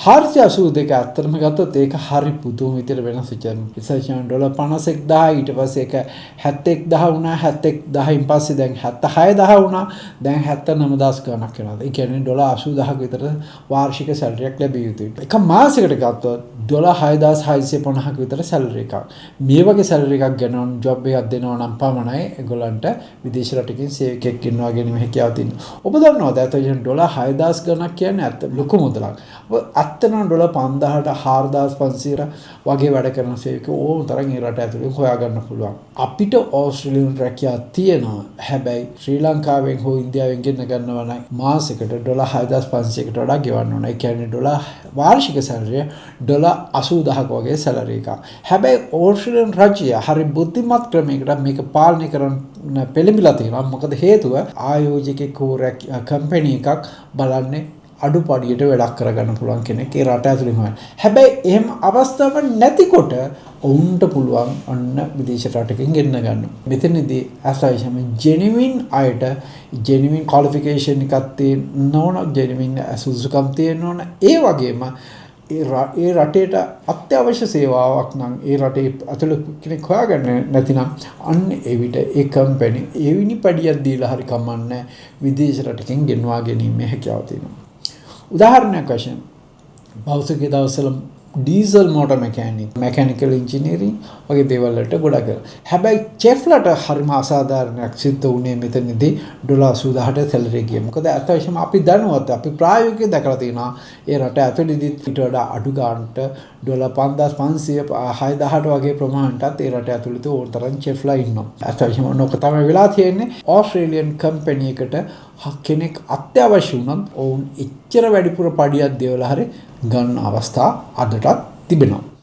482 ඇත්තටම ගත්තොත් ඒක හරි පුදුම විදිහට වෙනස් වෙච්ච රිසර්ච් ඩොලර් 51000 ඊට පස්සේ ඒක 71000 වුණා 71000න් පස්සේ දැන් 76000 වුණා දැන් 79000 ගණක් වෙනවා. ඒ කියන්නේ ඩොලර් 80000ක විතර වාර්ෂික සැලරියක් ලැබිය යුතුයි. එක මාසයකට ගත්තොත් ඩොලර් 6650ක විතර සැලරි එකක්. මේ වගේ සැලරි එකක් ගන්නවනම් ජොබ් එකක් දෙනවා නම් පමණයි ඒගොල්ලන්ට විදේශ රටකින් සේවකයෙක් ඉන්නවා ගැනීම හැකියාව තියෙනවා. ඔබ දන්නවද ඇත්තටම ඩොලර් 6000 ගණක් කියන්නේ ඇත්ත ලොකු මුදලක්. ඇත්තටම ඩොලර් 5000ට 4500 වගේ වැඩ කරන සේවකයෝ ඕන තරම් ඒ රට ඇතුලේ හොයාගන්න පුළුවන්. අපිට ඕස්ට්‍රේලියානු රැකියාව තියෙනවා. හැබැයි ශ්‍රී ලංකාවෙන් හෝ ඉන්දියාවෙන් ගෙන්න ගන්නවා නම් මාසෙකට ඩොලර් 6500කට වඩා ගෙවන්න ඕන. ඒ කියන්නේ ඩොලර් වාර්ෂික සැලරිය ඩොලර් 80000ක වගේ සැලරි එකක්. හැබැයි ඕස්ට්‍රේලියානු රජය හරි බුද්ධිමත් ක්‍රමයකට මේක පාලනය කරන්න පෙළඹිලා තියෙනවා. මොකද හේතුව ආයෝජකෙක් හෝ කම්පැනි එකක් බලන්නේ අඩුපාඩියට වැඩක් කරගන්න පුළුවන් කෙනෙක් ඒ රට ඇතුළේ හොයන. හැබැයි එහෙම අවස්ථාවක් නැතිකොට ඔවුන්ට පුළුවන් අන්න විදේශ රටකින් ගෙන්න ගන්න. මෙතනදී අසයිසම ජෙනුයින් අයට ජෙනුයින් ක්වොලිෆිකේෂන් එකක් තියෙන්න ඕන, ජෙනුයින් සුදුසුකම් තියෙන්න ඕන. ඒ වගේම ඒ රටේට අත්‍යවශ්‍ය සේවාවක් නම් ඒ රටේ ඇතුළේ කෙනෙක් හොයාගන්න නැතිනම් අන්න ඒ විට ඒ කම්පැනි එවිනි පඩියක් දීලා හරි කමන්නේ විදේශ රටකින් ගෙන්වා ගැනීමේ හැකියාව තියෙනවා. උදාහරණයක් වශයෙන් භෞතික දවසවල ඩීසල් මෝටර් මැකැනිකල් ඉංජිනේරින් වගේ දේවල් වලට ගොඩක් කරා. හැබැයි චෙෆ්ලට හරිම අසාධාරණයක් සිද්ධ වුණේ මෙතනදී ඩොලර් 80000ට සැලරි ගියා. මොකද අත්‍යවශ්‍යම අපි දැනුවත් අපි ප්‍රායෝගිකව දැකලා තියෙනවා ඒ රට ඇතුළේදී ඊට වඩා අඩු ගානට ඩොලර් 5500 6000ට වගේ ප්‍රමාණයටත් ඒ රට ඇතුළත ඕන තරම් චෙෆ්ලා ඉන්නවා. අත්‍යවශ්‍යම නොක තමයි වෙලා තියෙන්නේ ඕස්ට්‍රේලියන් කම්පැනි එකට කෙනෙක් අත්‍යවශ්‍ය වුණත් ඔවුන් එච්චර වැඩිපුර පඩියක් දෙවලා හරි ගන්න අවස්ථා අදටත් තිබෙනවා.